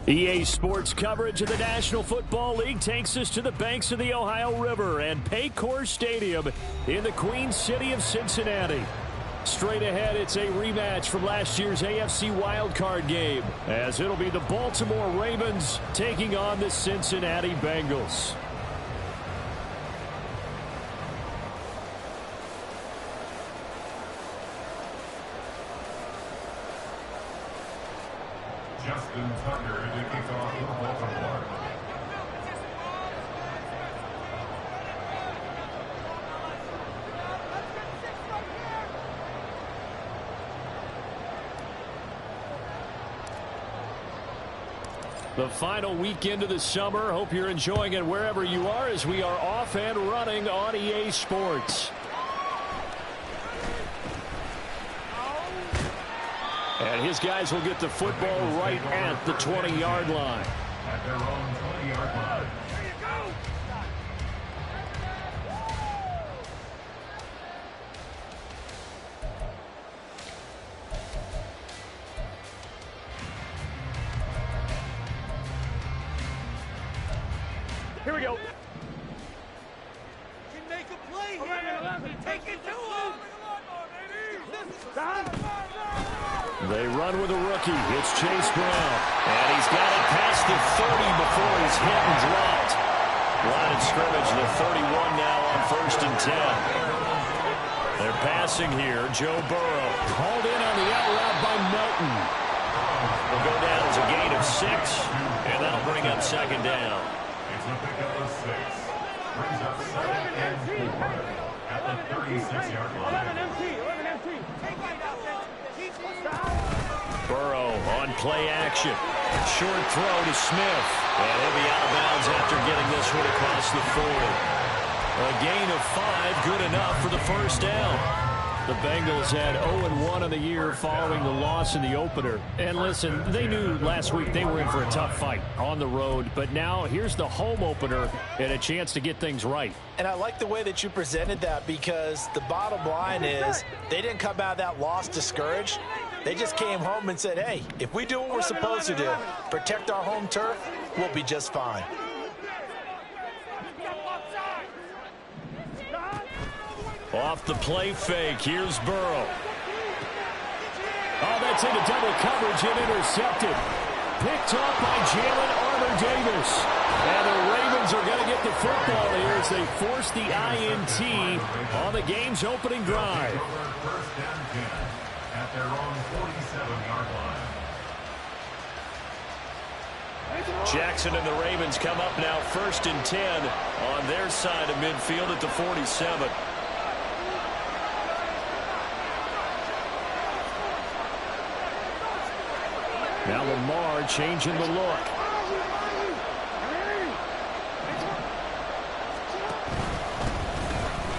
EA Sports coverage of the National Football League takes us to the banks of the Ohio River and Paycor Stadium in the Queen City of Cincinnati. Straight ahead, it's a rematch from last year's AFC wildcard game, as it'll be the Baltimore Ravens taking on the Cincinnati Bengals. Justin Tucker to kick off for Baltimore. The final weekend of the summer. Hope you're enjoying it wherever you are as we are off and running on EA Sports. And his guys will get the football right at the 20-yard line. At their own 20-yard line. Here we go. Can make a play here. Take it to him. They run with a rookie. It's Chase Brown. And he's got it past the 30 before he's hit and dropped. Line of scrimmage, the 31 now on 1st and 10. They're passing here. Joe Burrow called in on the out route by Melton. Will go down as a gain of 6, and that'll bring up 2nd down. It's a pickup of 6. Brings up 2nd and 4 at the 36-yard line. Burrow on play action. Short throw to Smith. And he'll be out of bounds after getting this one across the 40. A gain of 5, good enough for the 1st down. The Bengals had 0-1 on the year following the loss in the opener. And listen, they knew last week they were in for a tough fight on the road. But now here's the home opener and a chance to get things right. And I like the way that you presented that, because the bottom line is they didn't come out of that loss discouraged. They just came home and said, hey, if we do what we're supposed to do, protect our home turf, we'll be just fine. Off the play fake, here's Burrow. Oh, that's into double coverage and intercepted. Picked up by Jalen Armour-Davis. And the Ravens are going to get the football here as they force the INT on the game's opening drive. First down 10 at their own 47-yard line. Jackson and the Ravens come up now 1st and 10 on their side of midfield at the 47. Now Lamar changing the look.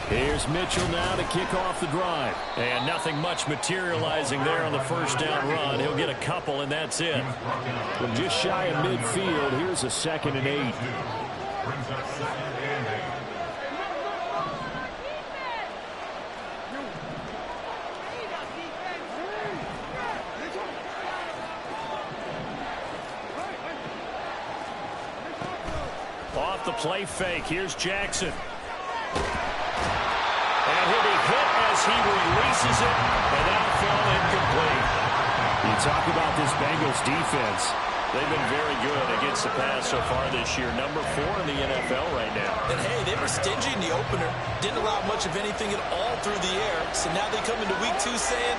Here's Mitchell now to kick off the drive. And nothing much materializing there on the 1st down run. He'll get a couple, and that's it. From just shy of midfield, here's a 2nd and 8. Brings up 2nd and 8. Off the play fake, here's Jackson. And he'll be hit as he releases it, and that fell incomplete. You talk about this Bengals defense. They've been very good against the pass so far this year. Number 4 in the NFL right now. And hey, they were stingy in the opener. Didn't allow much of anything at all through the air. So now they come into week 2 saying,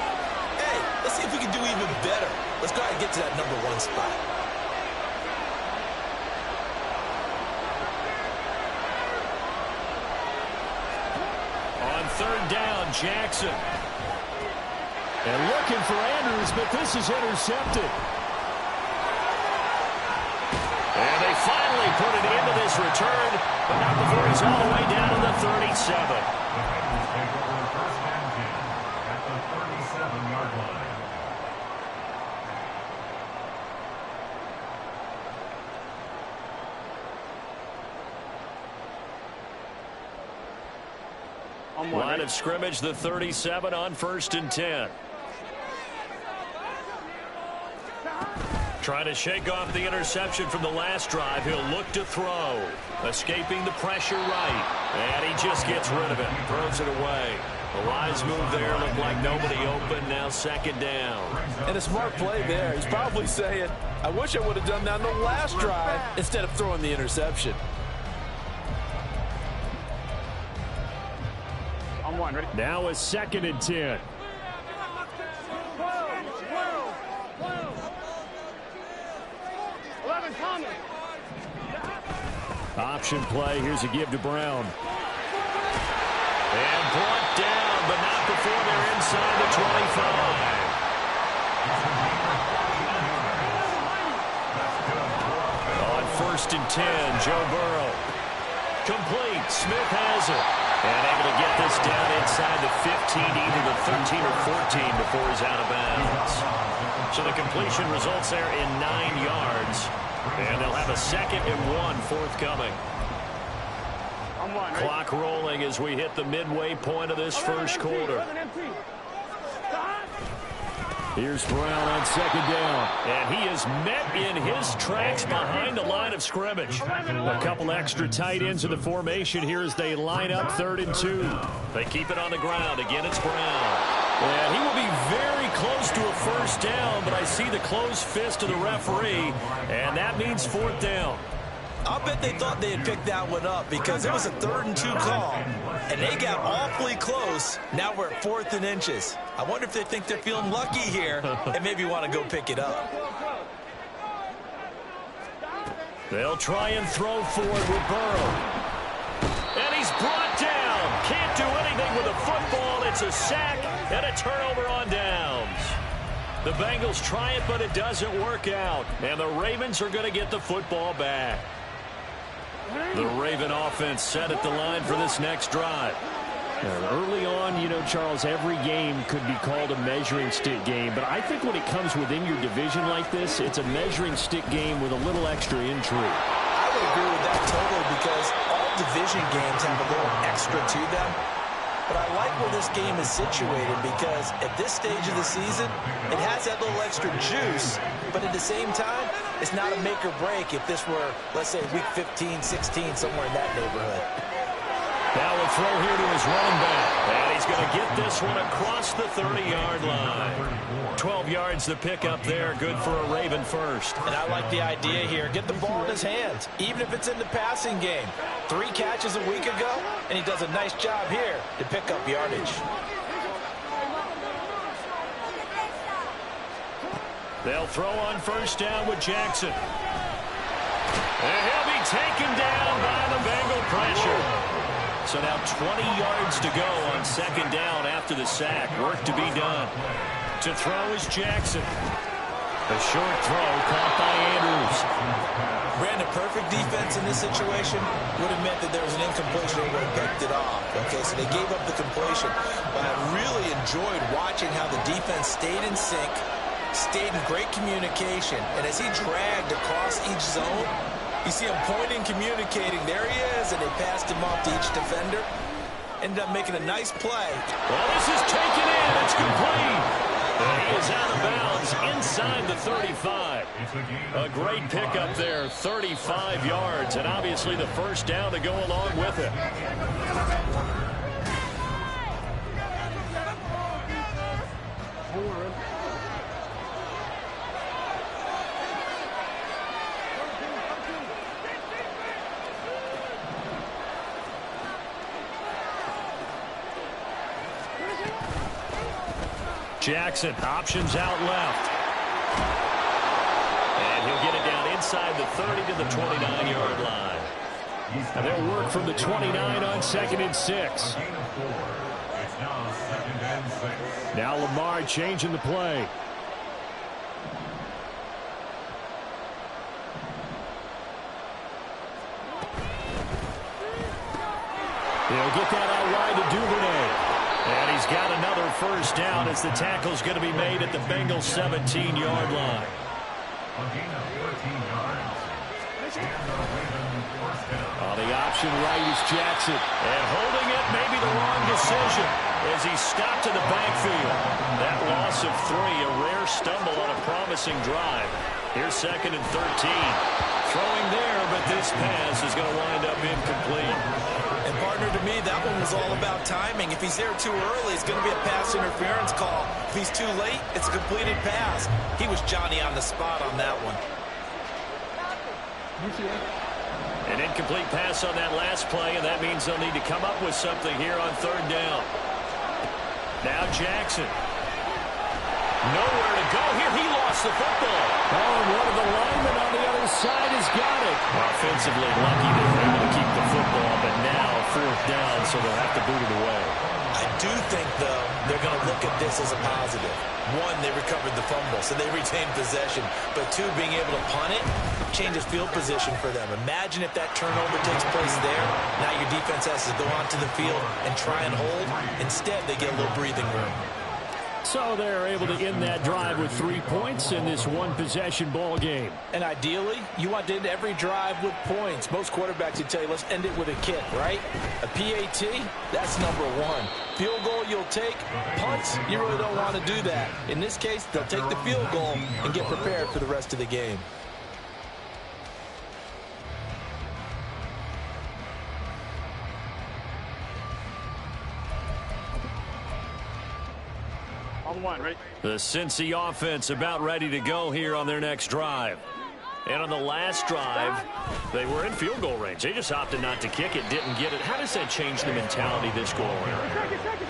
hey, let's see if we can do even better. Let's go ahead and get to that number 1 spot. On 3rd down, Jackson. And looking for Andrews, but this is intercepted. And they finally put it into this return, but not before he's all the way down to the 37. The Bengals take over 1st and 10 at the 37-yard line. Line of scrimmage, the 37 on 1st and 10. Trying to shake off the interception from the last drive. He'll look to throw. Escaping the pressure right. And he just gets rid of it. Throws it away. A wise move there. Looked like nobody open. Now second down. And a smart play there. He's probably saying, I wish I would have done that on the last drive instead of throwing the interception. On one, ready? Now a 2nd and 10. Option play. Here's a give to Brown. And brought down, but not before they're inside the 25. On 1st and 10, Joe Burrow. Complete. Smith has it. And able to get this down inside the 15, either the 13 or 14 before he's out of bounds. So the completion results there in 9 yards. And they'll have a 2nd and 1 forthcoming. Clock rolling as we hit the midway point of this first quarter. Here's Brown on 2nd down. And he is met in his tracks behind the line of scrimmage. A couple extra tight ends in the formation here as they line up 3rd and 2. They keep it on the ground. Again, it's Brown. And he will be very close to a 1st down, but I see the closed fist of the referee, and that means 4th down. I'll bet they thought they had picked that one up because it was a 3rd and 2 call, and they got awfully close. Now we're at 4th and inches. I wonder if they think they're feeling lucky here and maybe want to go pick it up. They'll try and throw forward with Burrow. And he's brought down. Can't do anything with a football. It's a sack and a turnover on downs. The Bengals try it, but it doesn't work out. And the Ravens are going to get the football back. The Raven offense set at the line for this next drive. Early on, you know, Charles, every game could be called a measuring stick game. But I think when it comes within your division like this, it's a measuring stick game with a little extra intrigue. I would agree with that totally because all division games have a little extra to them. But I like where this game is situated because at this stage of the season, it has that little extra juice. But at the same time, it's not a make or break if this were, let's say, week 15, 16, somewhere in that neighborhood. Now a throw here to his running back. And he's going to get this one across the 30-yard line. 12 yards to pick up there. Good for a Raven first. And I like the idea here. Get the ball in his hands, even if it's in the passing game. 3 catches a week ago, and he does a nice job here to pick up yardage. They'll throw on 1st down with Jackson. And he'll be taken down by the Bengal pressure. So now 20 yards to go on 2nd down after the sack. Work to be done. To throw is Jackson. A short throw caught by Andrews. Brandon, perfect defense in this situation would have meant that there was an incompletion and would have picked it off. Okay, so they gave up the completion. But I really enjoyed watching how the defense stayed in sync, stayed in great communication. And as he dragged across each zone, you see him pointing, communicating. There he is, and they passed him off to each defender. Ended up making a nice play. Well, this is taken in. It's complete. And he is out of bounds inside the 35. A great pickup there, 35 yards, and obviously the 1st down to go along with it. Jackson, options out left. And he'll get it down inside the 30 to the 29-yard line. And they'll work from the 29 on 2nd and 6. Now Lamar changing the play. He'll get that out wide to Boovenile. And he's got another 1st down as the tackle's going to be made at the Bengals 17-yard line. On the option right is Jackson. And holding it may be the wrong decision as he's stopped in the backfield. That loss of 3, a rare stumble on a promising drive. Here's 2nd and 13. Throwing there, but this pass is going to wind up incomplete. And partner, to me, that one was all about timing. If he's there too early, it's going to be a pass interference call. If he's too late, it's a completed pass. He was Johnny on the spot on that one. An incomplete pass on that last play, and that means they'll need to come up with something here on 3rd down. Now Jackson. Nowhere to go here. He lost the football. Oh, and one of the linemen on the other side has got it. Offensively lucky they were able to keep the football, but now 4th down, so they'll have to boot it away. I do think, though, they're going to look at this as a positive. One, they recovered the fumble, so they retained possession. But two, being able to punt it changes field position for them. Imagine if that turnover takes place there. Now your defense has to go onto the field and try and hold. Instead, they get a little breathing room. So they're able to end that drive with 3 points in this one-possession ball game. And ideally, you want to end every drive with points. Most quarterbacks would tell you, let's end it with a kick, right? A PAT, that's number 1. Field goal you'll take. Punts, you really don't want to do that. In this case, they'll take the field goal and get prepared for the rest of the game. The Cincy offense about ready to go here on their next drive. And on the last drive, they were in field goal range. They just opted not to kick it, didn't get it. How does that change the mentality this go around?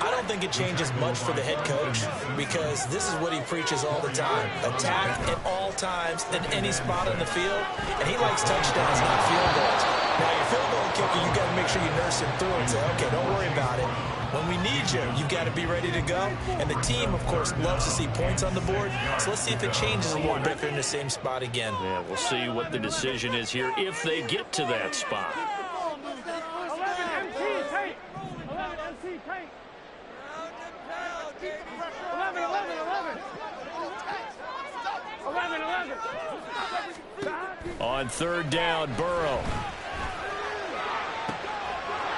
I don't think it changes much for the head coach because this is what he preaches all the time. Attack at all times in any spot on the field. And he likes touchdowns, not field goals. Now, your field goal kicker, you got to make sure you nurse him through and say, okay, don't worry about it. When we need you, you've got to be ready to go. And the team, of course, loves to see points on the board. So let's see if it changes a little bit if they're in the same spot again. Yeah, we'll see what the decision is here if they get to that spot. 11 MT tape. 11 MT tape. 11, 11, 11. 11, 11. On 3rd down, Burrow.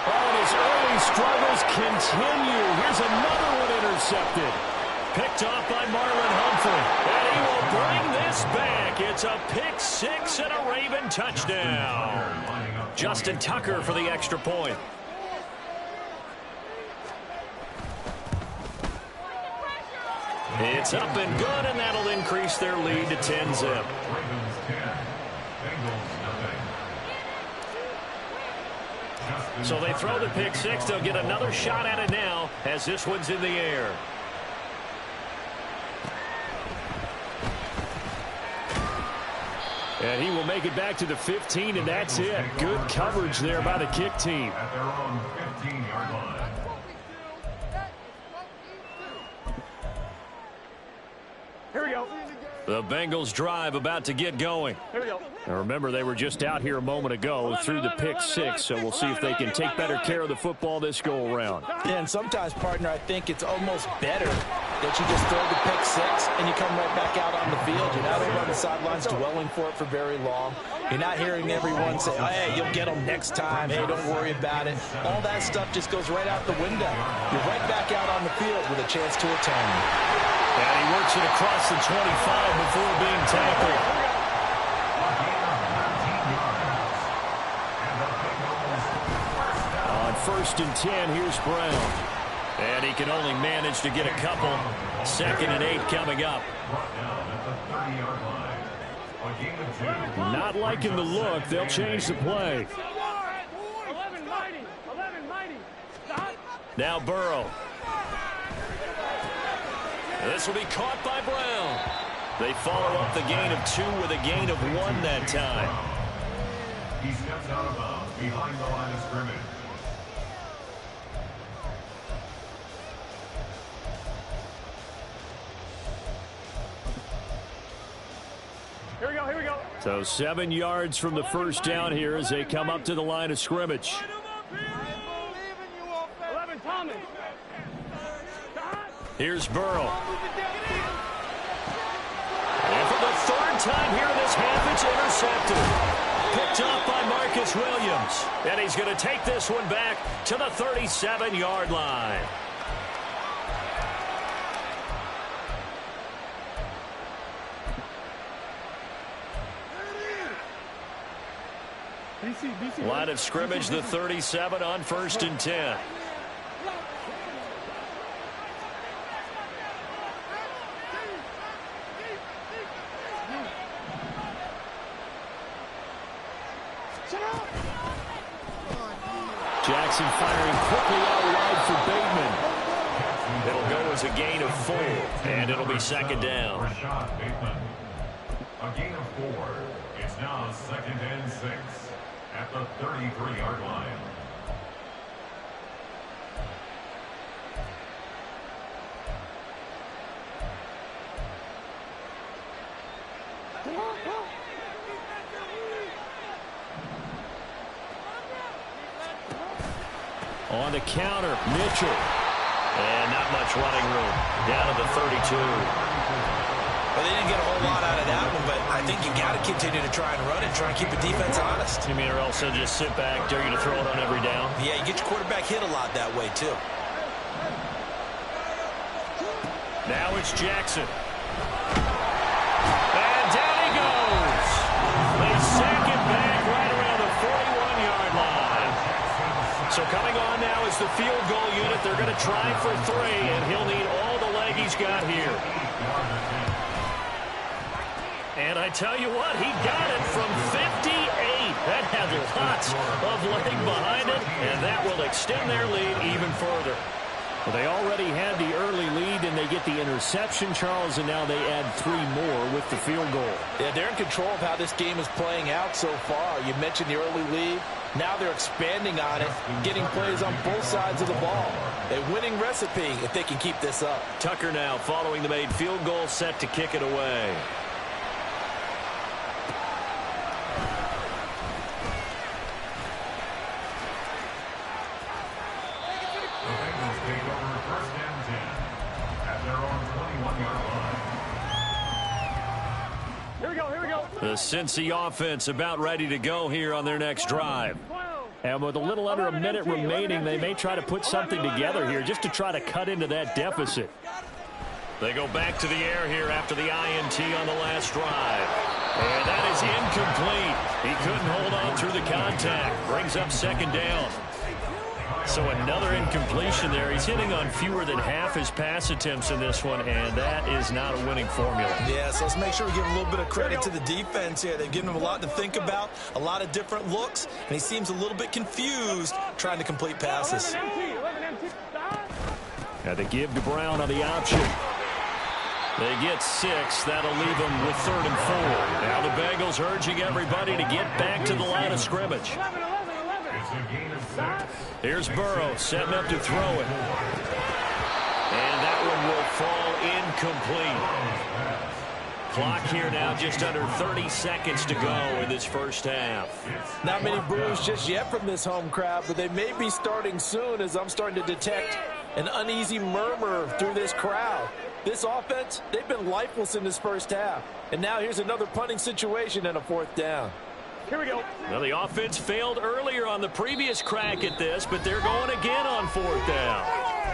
Oh, and his early struggles continue. Here's another one intercepted. Picked off by Marlon Humphrey. And he will bring this back. It's a pick 6 and a Raven touchdown. Justin Tucker for the extra point. It's up and good, and that'll increase their lead to 10-zip. So they throw the pick 6. They'll get another shot at it now as this one's in the air. And he will make it back to the 15, and that's it. Good coverage there by the kick team. At their own 15-yard line. Here we go. The Bengals drive about to get going. Here we go. Now remember, they were just out here a moment ago through the pick 6, so we'll see if they can take better care of the football this go-around. Yeah, and sometimes, partner, I think it's almost better that you just throw the pick 6 and you come right back out on the field. You're not over on the sidelines dwelling for it for very long. You're not hearing everyone say, oh, hey, you'll get them next time. Hey, don't worry about it. All that stuff just goes right out the window. You're right back out on the field with a chance to atone. And he works it across the 25 before being tackled. On 1st and 10, here's Brown. And he can only manage to get a couple. 2nd and 8 coming up. Not liking the look. They'll change the play. 11 mighty. 11 mighty. Stop. Now Burrow. This will be caught by Brown. They follow up the gain of 2 with a gain of 1 that time. He steps out of bounds behind the line of scrimmage. Here we go. Here we go. So 7 yards from the first down here as they come up to the line of scrimmage. 11 Thomas. Here's Burrow. And for the 3rd time here this half, it's intercepted. Picked off by Marcus Williams. And he's going to take this one back to the 37-yard line. Line of scrimmage, the 37 on 1st and 10. Jackson firing quickly out wide for Bateman. It'll go as a gain of 4, and it'll be 2nd down. A gain of 4. It's now 2nd and 6 at the 33-yard line. On the counter, Mitchell. And not much running room. Down to the 32. Well, they didn't get a whole lot out of that one, but I think you got to continue to try and run it, try and keep the defense honest. You mean or else they'll just sit back, dare you to throw it on every down? Yeah, you get your quarterback hit a lot that way, too. Now it's Jackson. And down he goes. They sack it back right around the 41-yard line. So coming on now is the field goal unit. They're going to try for 3, and he'll need all the leg he's got here. And I tell you what, he got it from 58. That had lots of leg behind it, and that will extend their lead even further. Well, they already had the early lead, and they get the interception, Charles, and now they add 3 more with the field goal. Yeah, they're in control of how this game is playing out so far. You mentioned the early lead. Now they're expanding on it, getting plays on both sides of the ball. A winning recipe if they can keep this up. Tucker now following the made field goal, set to kick it away. The Bengals take over 1st and 10 at their own 21-yard line. Here we go, here we go. The Cincy offense about ready to go here on their next drive. And with a little under a minute remaining, they may try to put something together here just to try to cut into that deficit. They go back to the air here after the INT on the last drive. And that is incomplete. He couldn't hold on through the contact. Brings up 2nd down. So another incompletion there. He's hitting on fewer than half his pass attempts in this one, and that is not a winning formula. Yeah, so let's make sure we give a little bit of credit to the defense here. They've given him a lot to think about, a lot of different looks, and he seems a little bit confused trying to complete passes. 11 MT. Now they give to Brown on the option. They get 6. That'll leave them with 3rd and 4. Now the Bengals urging everybody to get back to the line of scrimmage. 11. It's a gain of 6. Here's Burrow setting up to throw it. And that one will fall incomplete. Clock here now just under 30 seconds to go in this first half. Not many boos just yet from this home crowd, but they may be starting soon as I'm starting to detect an uneasy murmur through this crowd. This offense, they've been lifeless in this first half. And now here's another punting situation and a 4th down. Here we go. Well, the offense failed earlier on the previous crack at this, but they're going again on 4th down.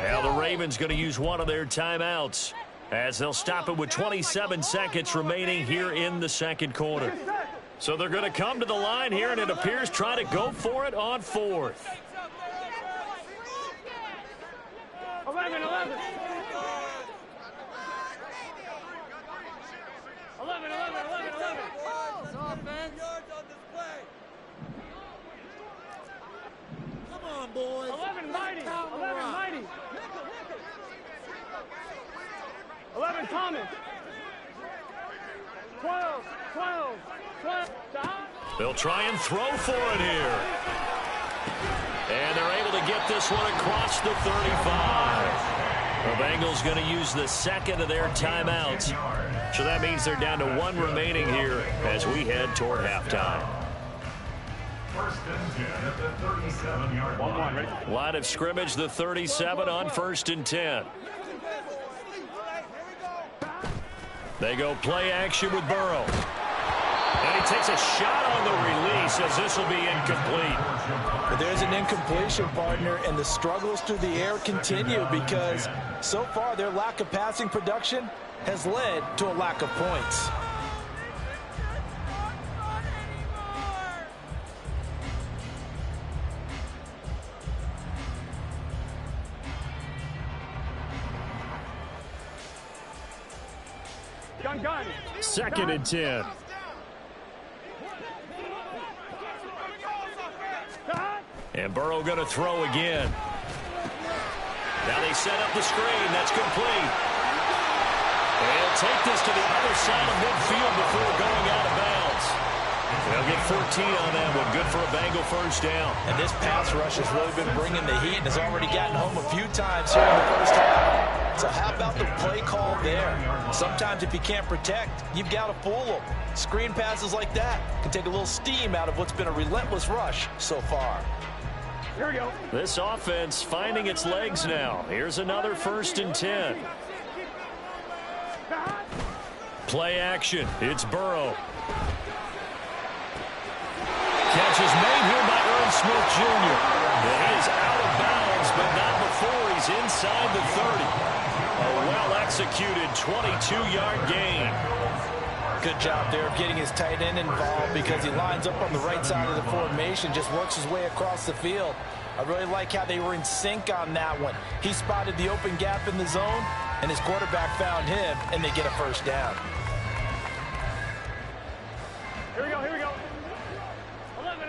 Now the Ravens going to use one of their timeouts as they'll stop it with 27 seconds remaining here in the 2nd quarter. So they're going to come to the line here, and it appears try to go for it on 4th. 11. 11. Come on, boys. 11 mighty. 11 mighty. 11 Thomas. 12. Stop. They'll try and throw for it here. And they're able to get this one across the 35. The Bengals going to use the 2nd of their timeouts. So that means they're down to 1 remaining here as we head toward halftime. 1st and 10 at the 37-yard line. Line of scrimmage, the 37 on 1st and 10. They go play action with Burrow. And he takes a shot on the release as this will be incomplete. But there's an incompletion, partner, and the struggles through the air continue because so far their lack of passing production has led to a lack of points. Gun. 2nd and 10. And Burrow going to throw again. Now they set up the screen. That's complete. They'll take this to the other side of midfield before going out of bounds. They'll get 14 on that one. Good for a Bengal first down. And this pass rush has really been bringing the heat and has already gotten home a few times here in the first half. So how about the play call there? Sometimes if you can't protect, you've got to fool them. Screen passes like that can take a little steam out of what's been a relentless rush so far. Here we go. This offense finding its legs now. Here's another 1st and 10. Play action. It's Burrow. Catch is made here by Irv Smith Jr. And he is out of bounds, but not before he's inside the 30. A well-executed 22-yard gain. Good job there of getting his tight end involved because he lines up on the right side of the formation, just works his way across the field. I really like how they were in sync on that one. He spotted the open gap in the zone, and his quarterback found him, and they get a first down. Here we go. 11.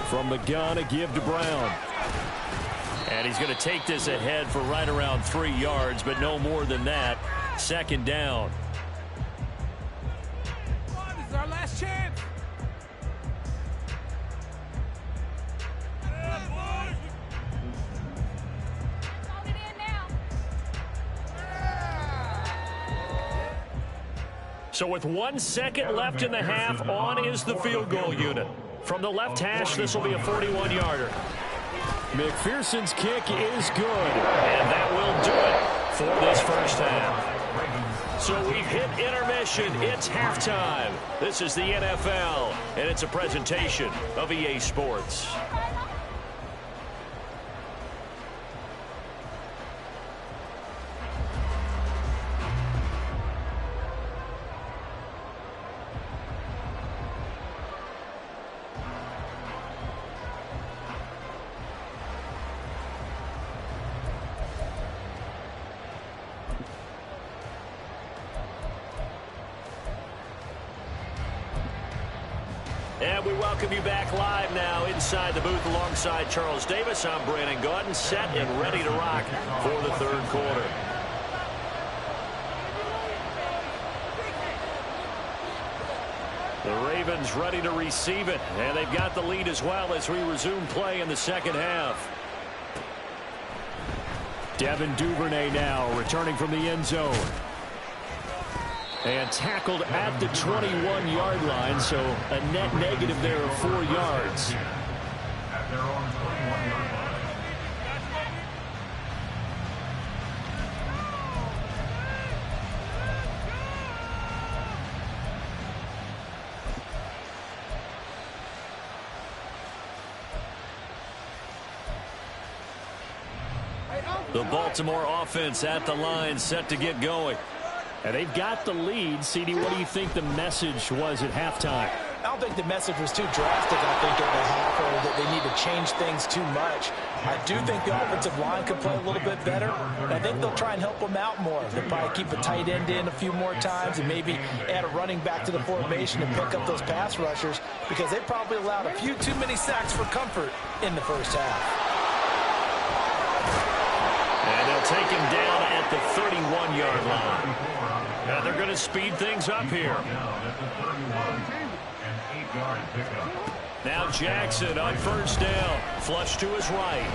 From the gun, a give to Brown. And he's going to take this ahead for right around 3 yards, but no more than that. 2nd down. This is our last chance. So with 1 second left in the half, on is the field goal unit. From the left hash, this will be a 41-yarder. McPherson's kick is good. And that will do it for this first half. So we've hit intermission. It's halftime. This is the NFL, and it's a presentation of EA Sports. And we welcome you back live now inside the booth alongside Charles Davis. I'm Brandon Gaudin, set and ready to rock for the 3rd quarter. The Ravens ready to receive it, and they've got the lead as well as we resume play in the 2nd half. Devin Duvernay now returning from the end zone. And tackled at the 21-yard line, so a net negative there of 4 yards. At their own 21-yard line. The Baltimore offense at the line, set to get going. And they've got the lead. CD, what do you think the message was at halftime? I don't think the message was too drastic, I think, at the half, or that they need to change things too much. I do think the offensive line could play a little bit better. And I think they'll try and help them out more. They'll probably keep a tight end in a few more times and maybe add a running back to the formation and pick up those pass rushers because they probably allowed a few too many sacks for comfort in the first half. And they'll take him down at the 31-yard line. Now they're going to speed things up here. Now Jackson on first down. Flush to his right.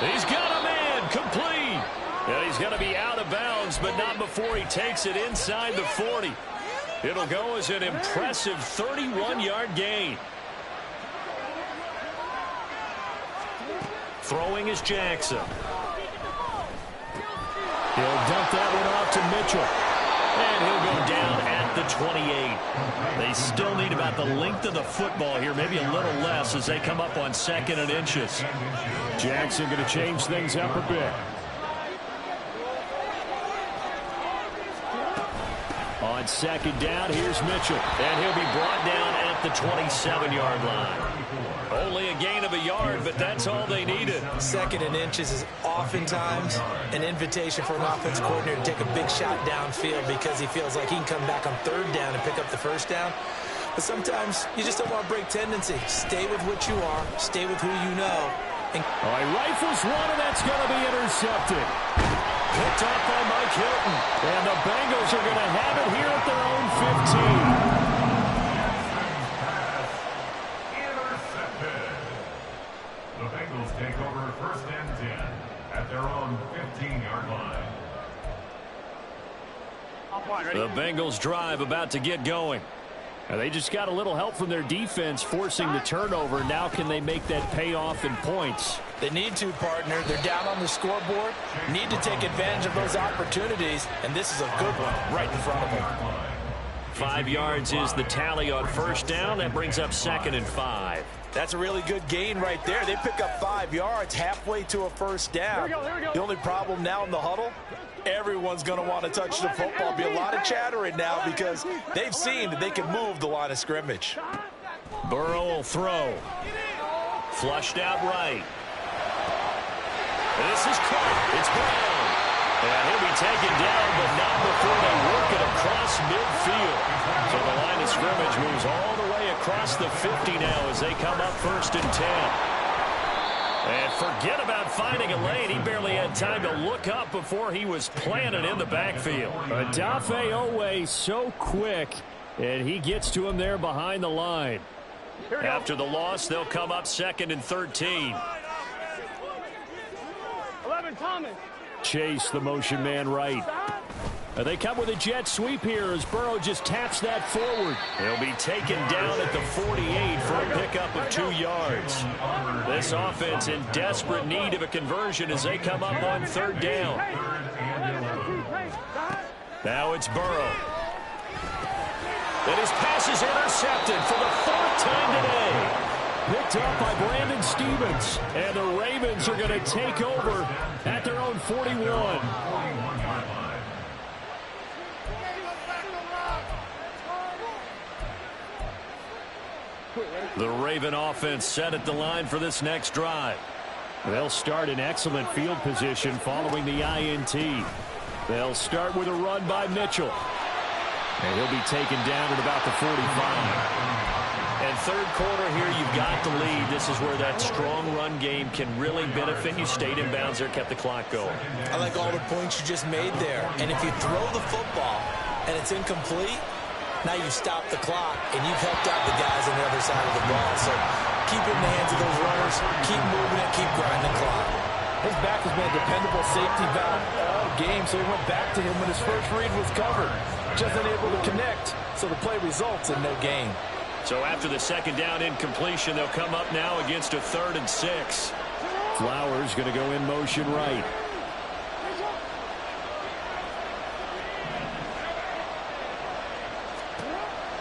He's got a man complete. And he's going to be out of bounds, but not before he takes it inside the 40. It'll go as an impressive 31-yard gain. Throwing is Jackson. He'll dump that one off to Mitchell. And he'll go down at the 28. They still need about the length of the football here, maybe a little less as they come up on 2nd and inches. Jackson going to change things up a bit. On 2nd down, here's Mitchell. And he'll be brought down at the 27-yard line. Only a gain of a yard, but that's all they needed. 2nd and inches is oftentimes an invitation for an offense coordinator to take a big shot downfield because he feels like he can come back on 3rd down and pick up the 1st down. But sometimes you just don't want to break tendency. Stay with what you are. Stay with who you know. And all right, rifles one, and that's going to be intercepted. Picked off by Mike Hilton. And the Bengals are going to have it here at their own 15. Intercepted. The Bengals take over 1st and 10 at their own 15-yard line. The Bengals drive about to get going. Now they just got a little help from their defense forcing the turnover. Now can they make that pay off in points? they need to, partner. They're down on the scoreboard. Need to take advantage of those opportunities, and this is a good one right in front of them. 5 yards is the tally on 1st down. That brings up 2nd and 5. That's a really good gain right there. They pick up 5 yards halfway to a 1st down. Here we go. The only problem now in the huddle, everyone's going to want to touch the football. Be a lot of chattering now because they've seen that they can move the line of scrimmage. Burrow will throw. Flushed out right. This is caught. It's Brown. And he'll be taken down, but not before they work it across midfield. So the line of scrimmage moves all the way across the 50 now as they come up 1st and 10. And forget about finding a lane. He barely had time to look up before he was planted in the backfield. Odafe Owe so quick, and he gets to him there behind the line. After the loss, they'll come up 2nd and 13. 11, Thomas. Chase, the motion man right. They come with a jet sweep here as Burrow just taps that forward. He'll be taken down at the 48 for a pickup of 2 yards. This offense in desperate need of a conversion as they come up on 3rd down. Now it's Burrow. And his pass is intercepted for the 4th time today. Picked up by Brandon Stevens. And the Ravens are going to take over at their own 41. The Raven offense set at the line for this next drive. They'll start in excellent field position following the INT. They'll start with a run by Mitchell. And he'll be taken down at about the 45. And 3rd quarter here, you've got the lead. This is where that strong run game can really benefit you. Stayed in bounds there, kept the clock going. I like all the points you just made there. And if you throw the football and it's incomplete, now you stop the clock and you've helped out the guys on the other side of the ball. So keep it in the hands of those runners, keep moving it, keep grinding the clock. His back has been a dependable safety valve all game, so he went back to him when his first read was covered. Just unable to connect, so the play results in no gain. So after the 2nd down incompletion, they'll come up now against a 3rd and 6. Flowers going to go in motion right.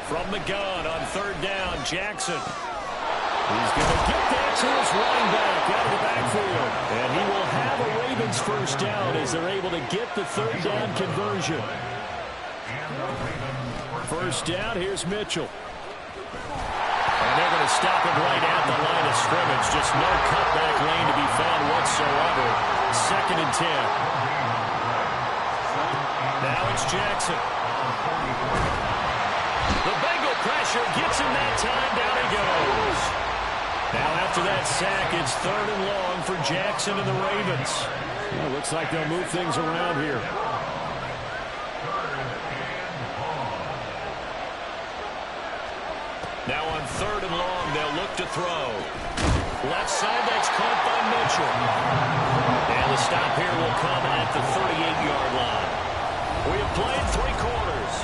From the gun on 3rd down, Jackson. He's going to get that to his running back out of the backfield. And he will have a Ravens 1st down as they're able to get the 3rd down conversion. 1st down, here's Mitchell. And they're going to stop him right at the line of scrimmage. Just no cutback lane to be found whatsoever. 2nd and 10. Now it's Jackson. The Bengal pressure gets him that time. Down he goes. Now after that sack, it's 3rd and long for Jackson and the Ravens. Well, looks like they'll move things around here. Now on 3rd and long, they'll look to throw. Left side, that's caught by Mitchell. And the stop here will come at the 38-yard line. We have played 3 quarters.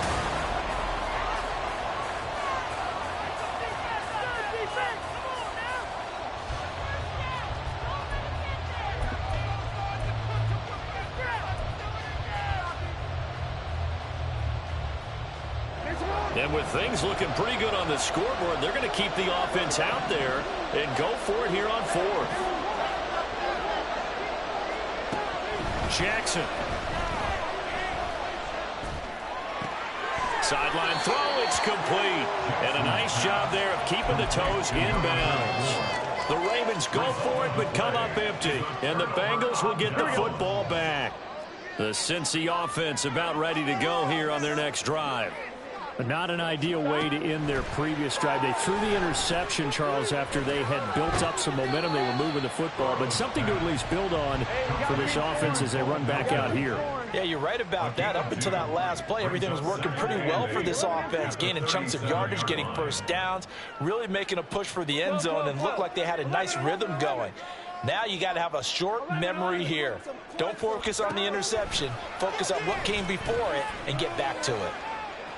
And with things looking pretty good on the scoreboard, they're going to keep the offense out there and go for it here on 4th. Jackson. Sideline throw, it's complete. And a nice job there of keeping the toes in bounds. The Ravens go for it but come up empty. And the Bengals will get the football back. The Cincy offense about ready to go here on their next drive. Not an ideal way to end their previous drive. They threw the interception, Charles, after they had built up some momentum. They were moving the football, but something to at least build on for this offense as they run back out here. Yeah, you're right about that. Up until that last play, everything was working pretty well for this offense, gaining chunks of yardage, getting first downs, really making a push for the end zone, and looked like they had a nice rhythm going. Now you got to have a short memory here. Don't focus on the interception. Focus on what came before it and get back to it.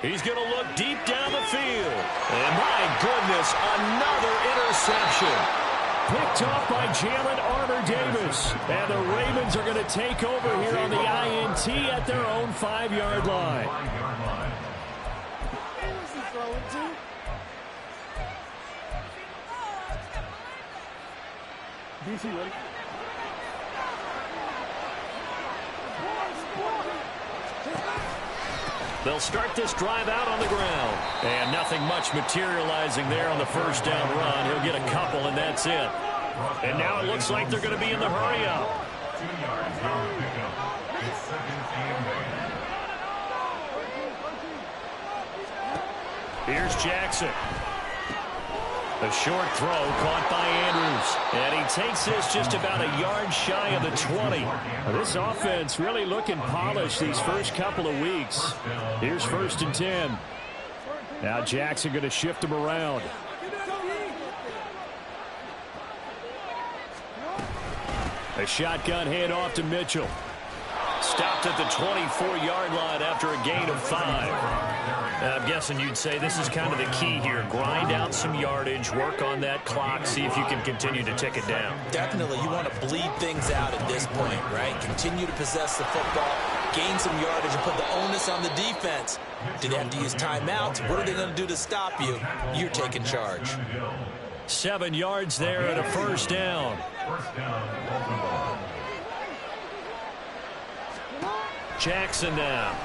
He's going to look deep down the field. And my goodness, another interception. Picked off by Jalen Armour-Davis. And the Ravens are going to take over here on the INT at their own 5-yard line. DC, ready? They'll start this drive out on the ground. And nothing much materializing there on the first down run. He'll get a couple, and that's it. And now it looks like they're going to be in the hurry up. 2 yards on the pickup. It's second and 8. Here's Jackson. A short throw caught by Andrews. And he takes this just about a yard shy of the 20. Now, this offense really looking polished these first couple of weeks. Here's 1st and 10. Now Jackson going to shift him around. A shotgun handoff to Mitchell. Stopped at the 24-yard line after a gain of 5. I'm guessing you'd say this is kind of the key here. Grind out some yardage, work on that clock, see if you can continue to tick it down. Definitely, you want to bleed things out at this point, right? Continue to possess the football, gain some yardage, and put the onus on the defense. Do they have to use timeouts? What are they going to do to stop you? You're taking charge. 7 yards there and a first down. First down, Baltimore. Jackson now.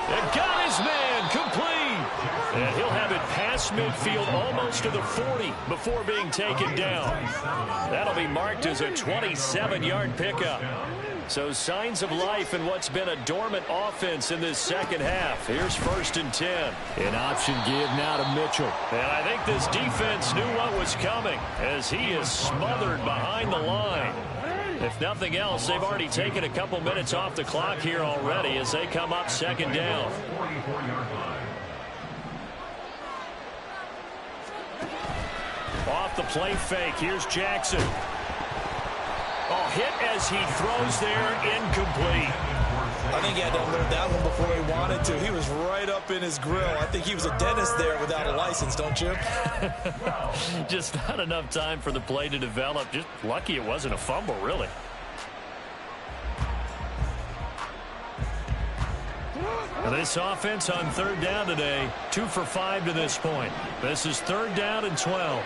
And got his man complete. And he'll have it past midfield almost to the 40 before being taken down. That'll be marked as a 27-yard pickup. So signs of life in what's been a dormant offense in this second half. Here's 1st and 10. An option give now to Mitchell. And I think this defense knew what was coming as he is smothered behind the line. If nothing else, they've already taken a couple minutes off the clock here already as they come up 2nd down. 44-yard line. Off the play fake, here's Jackson. Oh, hit as he throws there, incomplete. I think he had to unload that one before he wanted to. He was right up in his grill. I think he was a dentist there without a license, don't you? Just not enough time for the play to develop. Just lucky it wasn't a fumble, really. Now this offense on 3rd down today, 2 for 5 to this point. This is 3rd down and 12.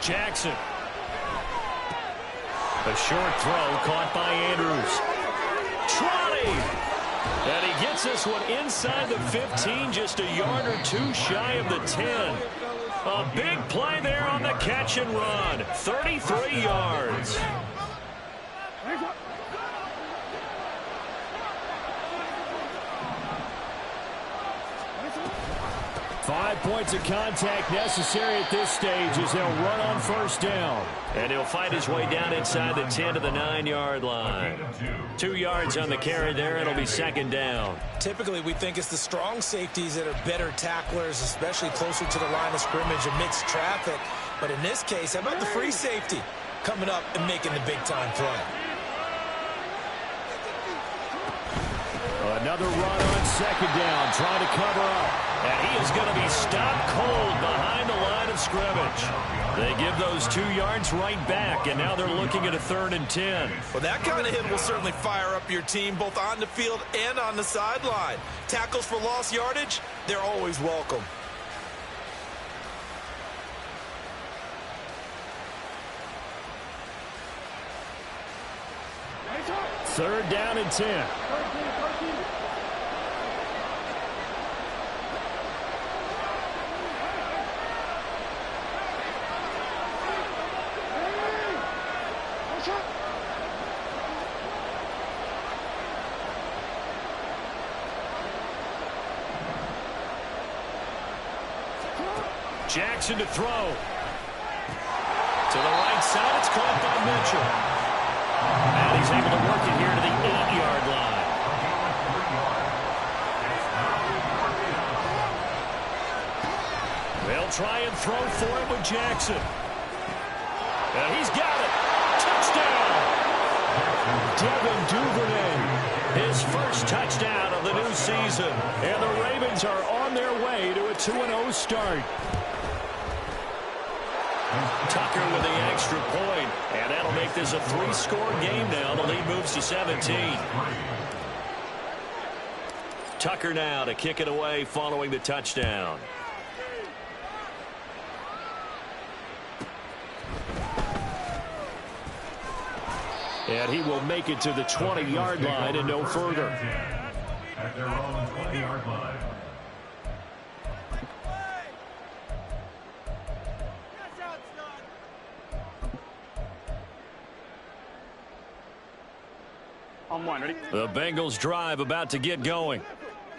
Jackson. A short throw caught by Andrews. Trotting. And he gets this one inside the 15, just a yard or 2 shy of the 10. A big play there on the catch and run. 33 yards. 5 points of contact necessary at this stage as they'll run on 1st down. And he'll find his way down inside the 10 to the 9-yard line. 2 yards on the carry there. It'll be 2nd down. Typically, we think it's the strong safeties that are better tacklers, especially closer to the line of scrimmage amidst traffic. But in this case, how about the free safety coming up and making the big-time play? Another run on 2nd down, trying to cover up. And he is going to be stopped cold behind the line of scrimmage. They give those 2 yards right back, and now they're looking at a 3rd and 10. Well, that kind of hit will certainly fire up your team both on the field and on the sideline. Tackles for lost yardage, they're always welcome. 3rd down and 10. Jackson to throw. To the right side, it's caught by Mitchell. And he's able to work it here to the 8-yard line. They'll try and throw for it with Jackson. And he's got it. Touchdown. Devin Boovenile, his first touchdown of the new season. And the Ravens are on their way to a 2-0 start. Tucker with the extra point, and that'll make this a 3-score game now. The lead moves to 17. Tucker now to kick it away following the touchdown. And he will make it to the 20-yard line and no further. At their own 20-yard line. On one, ready? The Bengals drive about to get going.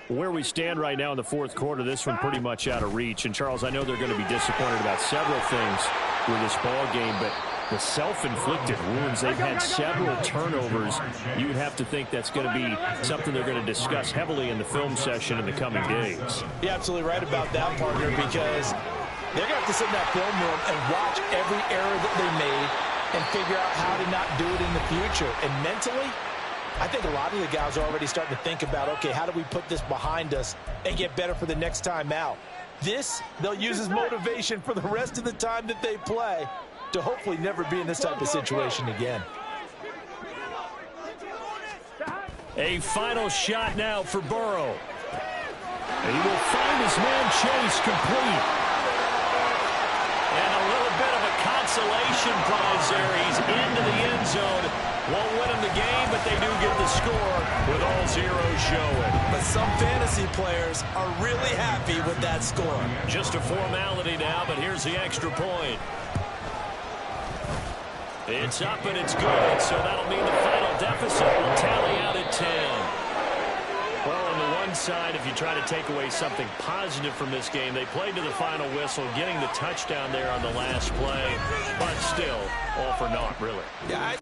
Where we stand right now in the 4th quarter, this one pretty much out of reach. And, Charles, I know they're going to be disappointed about several things with this ball game, but the self-inflicted wounds, they've had several turnovers. You would have to think that's going to be something they're going to discuss heavily in the film session in the coming days. You're absolutely right about that, partner, because they're going to have to sit in that film room and watch every error that they made and figure out how to not do it in the future. And mentally, I think a lot of the guys are already starting to think about, okay, how do we put this behind us and get better for the next time out? This, they'll use as motivation for the rest of the time that they play to hopefully never be in this type of situation again. A final shot now for Burrow. And he will find his man Chase complete. And a little bit of a consolation prize there. He's into the end zone. Won't win him the game, but they do get the score with all zeros showing. But some fantasy players are really happy with that score. Just a formality now, but here's the extra point. It's up and it's good, so that'll mean the final deficit will tally out at 10. Well, on the one side, if you try to take away something positive from this game, they played to the final whistle, getting the touchdown there on the last play, but still, all for naught, really. Yeah,